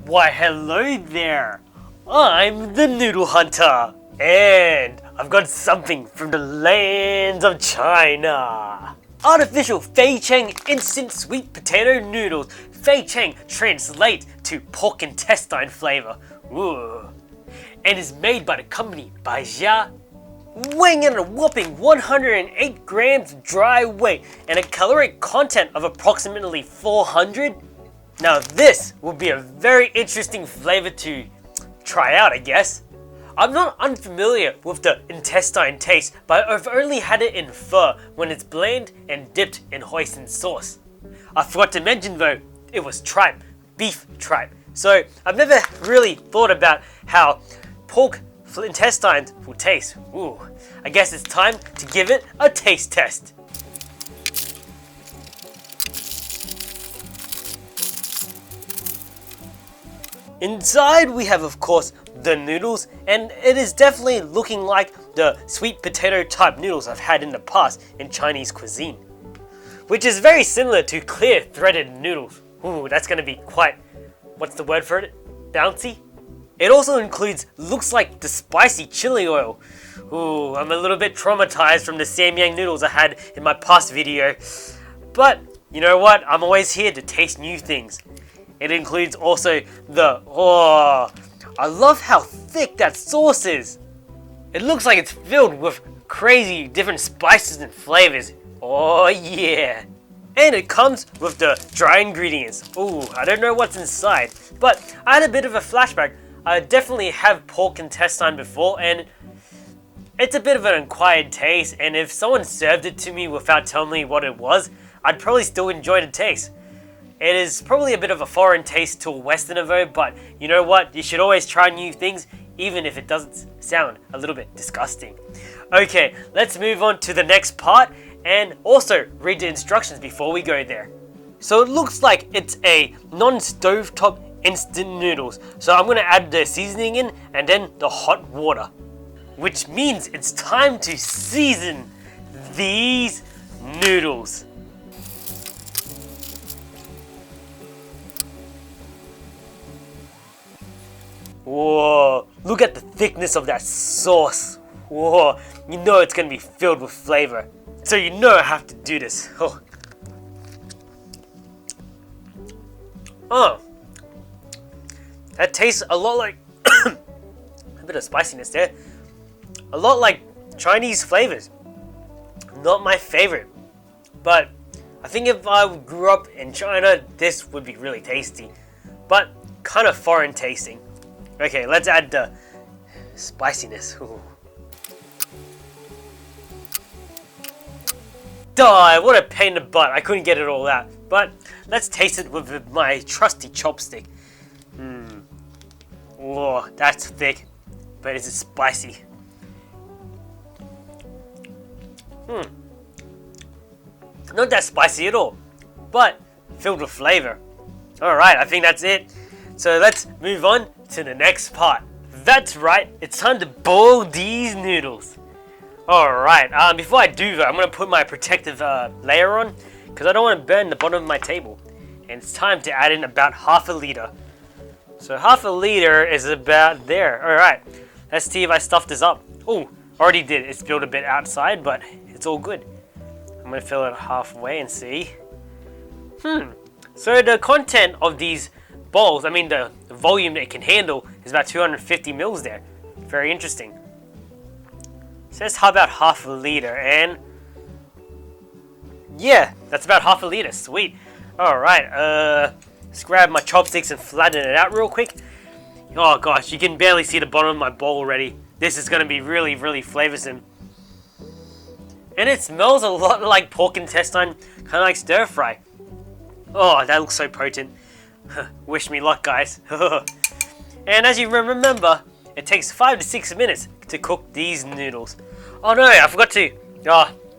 Why hello there, I'm the Noodle Hunter, and I've got something from the lands of China. Artificial Fei Chang instant sweet potato noodles. Fei Chang translate to pork intestine flavor. Ooh. And is made by the company Baijia, weighing in a whopping 108 grams dry weight and a caloric content of approximately 400. Now this will be a very interesting flavor to try out, I guess. I'm not unfamiliar with the intestine taste, but I've only had it in pho when it's bland and dipped in hoisin sauce. I forgot to mention though, it was tripe, beef tripe. So I've never really thought about how pork intestines will taste. Ooh, I guess it's time to give it a taste test. Inside we have, of course, the noodles, and it is definitely looking like the sweet potato type noodles I've had in the past in Chinese cuisine, which is very similar to clear threaded noodles. Ooh, that's gonna be quite, what's the word for it? Bouncy? It also includes, looks like the spicy chili oil. Ooh, I'm a little bit traumatized from the Samyang noodles I had in my past video, but you know what? I'm always here to taste new things. It includes also the, I love how thick that sauce is. It looks like it's filled with crazy different spices and flavors. Oh yeah. And it comes with the dry ingredients. Ooh, I don't know what's inside, but I had a bit of a flashback. I definitely have pork intestine before, and it's a bit of an acquired taste, and if someone served it to me without telling me what it was, I'd probably still enjoy the taste. It is probably a bit of a foreign taste to a Westerner though, but you know what? You should always try new things, even if it doesn't sound a little bit disgusting. Okay, let's move on to the next part, and also read the instructions before we go there. So it looks like it's a non-stovetop instant noodles. So I'm gonna add the seasoning in, and then the hot water. Which means it's time to season these noodles. Whoa, look at the thickness of that sauce. Whoa, you know it's gonna be filled with flavor. So you know I have to do this. Oh, that tastes a lot like, a bit of spiciness there. A lot like Chinese flavors. Not my favorite, but I think if I grew up in China, this would be really tasty, but kind of foreign tasting. Okay, let's add the spiciness. Ooh. Die, what a pain in the butt. I couldn't get it all out. But let's taste it with my trusty chopstick. Oh, that's thick. But is it spicy? Not that spicy at all, but filled with flavor. Alright, I think that's it. So let's move on to the next part. That's right, it's time to boil these noodles. Alright, before I do that, I'm going to put my protective layer on, because I don't want to burn the bottom of my table. And it's time to add in about half a liter. So half a liter is about there. Alright, let's see if I stuffed this up. Oh, already did. It spilled a bit outside, but it's all good. I'm going to fill it halfway and see. So the content of these bowls, I mean the volume that it can handle, is about 250 mils there. Very interesting. It says how about half a liter, and yeah, that's about half a liter. Sweet. Alright, let's grab my chopsticks and flatten it out real quick. Oh gosh, you can barely see the bottom of my bowl already. This is going to be really, really flavorsome. And it smells a lot like pork intestine, kind of like stir fry. Oh, that looks so potent. Wish me luck, guys. And as you remember, it takes 5 to 6 minutes to cook these noodles. Oh no, I forgot to.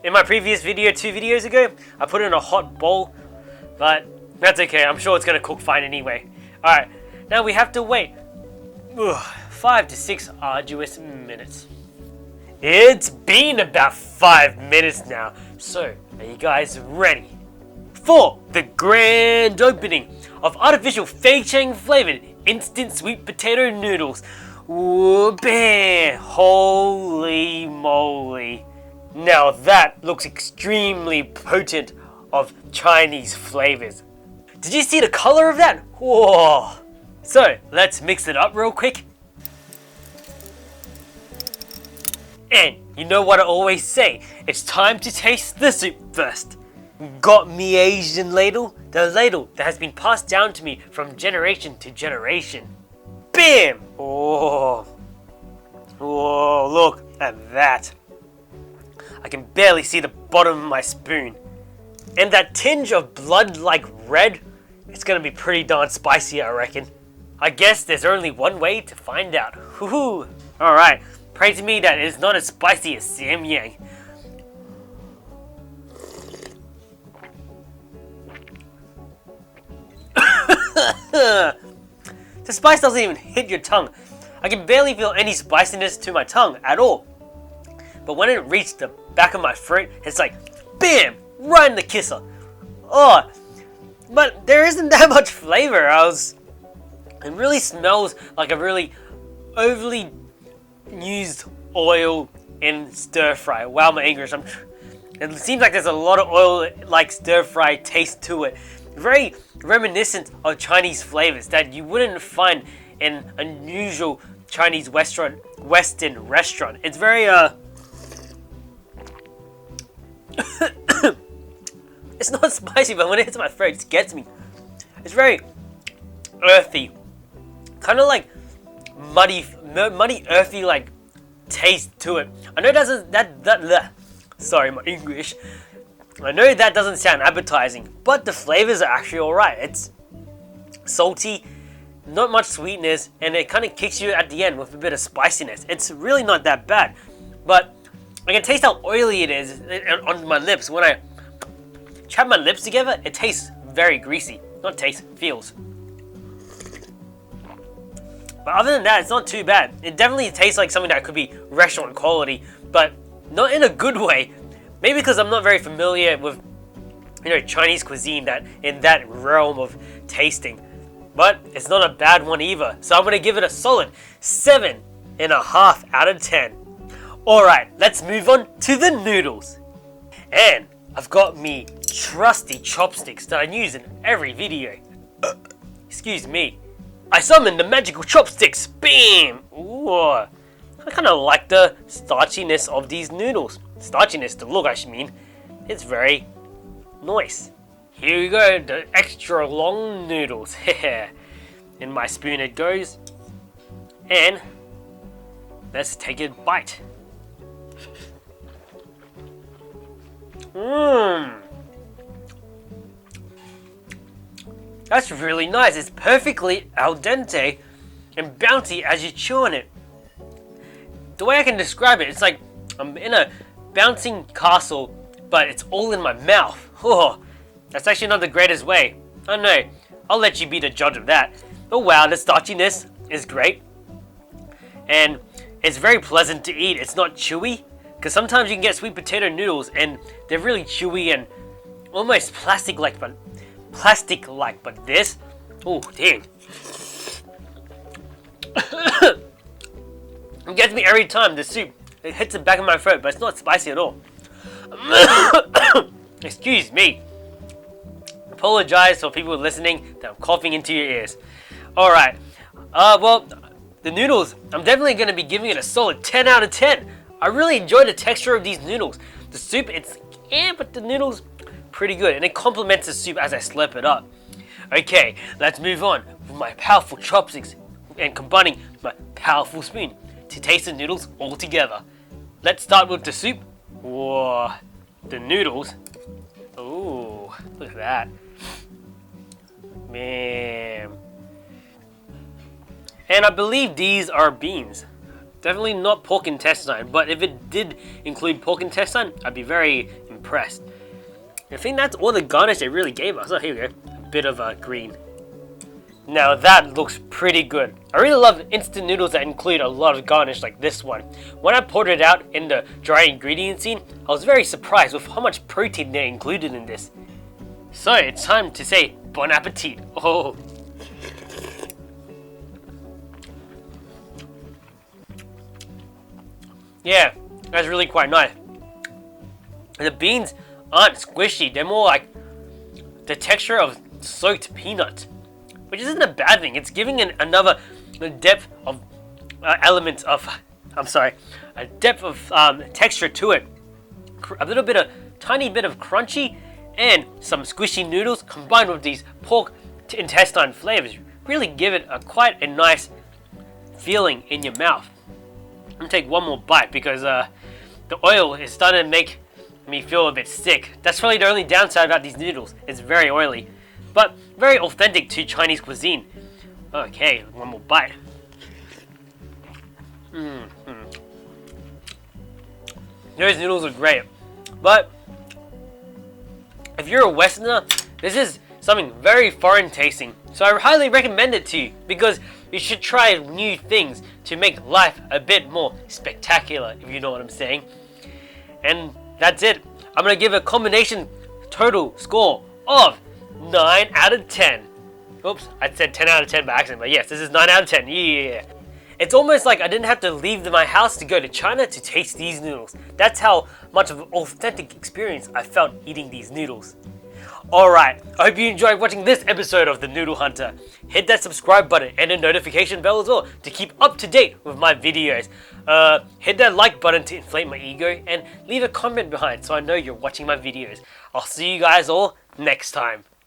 In my previous video, 2 videos ago, I put it in a hot bowl, but that's okay. I'm sure it's going to cook fine anyway. Alright, now we have to wait 5 to 6 arduous minutes. It's been about 5 minutes now, so are you guys ready for the grand opening of artificial Fei Chang flavored instant sweet potato noodles. Ooh, bam! Holy moly. Now that looks extremely potent of Chinese flavors. Did you see the color of that? Whoa! So, let's mix it up real quick. And you know what I always say, it's time to taste the soup first. Got me Asian ladle? The ladle that has been passed down to me from generation to generation. Bam! Oh, whoa, look at that. I can barely see the bottom of my spoon. And that tinge of blood-like red, it's gonna be pretty darn spicy, I reckon. I guess there's only one way to find out. Hoo-hoo! Alright, pray to me that it's not as spicy as Sam Yang. The spice doesn't even hit your tongue. I can barely feel any spiciness to my tongue at all. But when it reached the back of my throat, it's like, BAM! Right in the kisser. Oh, but there isn't that much flavor. It really smells like a really overly used oil in stir fry. Wow, my English. It seems like there's a lot of oil like stir fry taste to it. Very reminiscent of Chinese flavors that you wouldn't find in a usual Chinese Western restaurant. It's very it's not spicy, but when it hits my throat, it gets me. It's very earthy, kind of like muddy, earthy like taste to it. I know sorry, my English. I know that doesn't sound appetizing, but the flavors are actually alright. It's salty, not much sweetness, and it kind of kicks you at the end with a bit of spiciness. It's really not that bad, but I can taste how oily it is on my lips. When I trap my lips together, it tastes very greasy. Not taste, feels. But other than that, it's not too bad. It definitely tastes like something that could be restaurant quality, but not in a good way. Maybe because I'm not very familiar with, Chinese cuisine that in that realm of tasting. But it's not a bad one either. So I'm gonna give it a solid 7.5 out of 10. Alright, let's move on to the noodles. And I've got me trusty chopsticks that I use in every video. Excuse me. I summoned the magical chopsticks. Bam! Ooh. I kind of like the starchiness of these noodles. Starchiness, the look I mean. It's very nice. Here we go, the extra long noodles. In my spoon it goes. And let's take a bite. That's really nice. It's perfectly al dente and bouncy as you chew on it. The way I can describe it, it's like I'm in a bouncing castle, but it's all in my mouth. Oh, that's actually not the greatest way. I know. I'll let you be the judge of that. Oh wow, the starchiness is great. And it's very pleasant to eat. It's not chewy. Because sometimes you can get sweet potato noodles and they're really chewy and almost plastic-like, but this, oh damn. It gets me every time, the soup. It hits the back of my throat, but it's not spicy at all. Excuse me. Apologize for people listening that I'm coughing into your ears. Alright. Well, the noodles, I'm definitely going to be giving it a solid 10 out of 10. I really enjoy the texture of these noodles. The soup, but the noodles, pretty good. And it complements the soup as I slurp it up. Okay, let's move on with my powerful chopsticks and combining my powerful spoon to taste the noodles all together. Let's start with the soup. Whoa, the noodles. Ooh, look at that. Man. And I believe these are beans. Definitely not pork intestine, but if it did include pork intestine, I'd be very impressed. I think that's all the garnish they really gave us. Oh, here we go. A bit of green. Now that looks pretty good. I really love instant noodles that include a lot of garnish like this one. When I poured it out in the dry ingredient scene, I was very surprised with how much protein they included in this. So it's time to say bon appetit. Oh. Yeah, that's really quite nice. The beans aren't squishy, they're more like the texture of soaked peanut, which isn't a bad thing. It's giving it another depth of element of, a depth of texture to it. A little bit of, tiny bit of crunchy and some squishy noodles combined with these pork intestine flavors really give it quite a nice feeling in your mouth. I'm gonna take one more bite because the oil is starting to make me feel a bit sick. That's probably the only downside about these noodles. It's very oily, but very authentic to Chinese cuisine. Okay, one more bite. Those noodles are great, but if you're a Westerner, this is something very foreign tasting. So I highly recommend it to you because you should try new things to make life a bit more spectacular, if you know what I'm saying. And that's it. I'm going to give a combination total score of 9 out of 10. Oops, I said 10 out of 10 by accident, but yes, this is 9 out of 10. Yeah. It's almost like I didn't have to leave my house to go to China to taste these noodles. That's how much of an authentic experience I felt eating these noodles. Alright, I hope you enjoyed watching this episode of The Noodle Hunter. Hit that subscribe button and the notification bell as well to keep up to date with my videos. Hit that like button to inflate my ego and leave a comment behind so I know you're watching my videos. I'll see you guys all next time.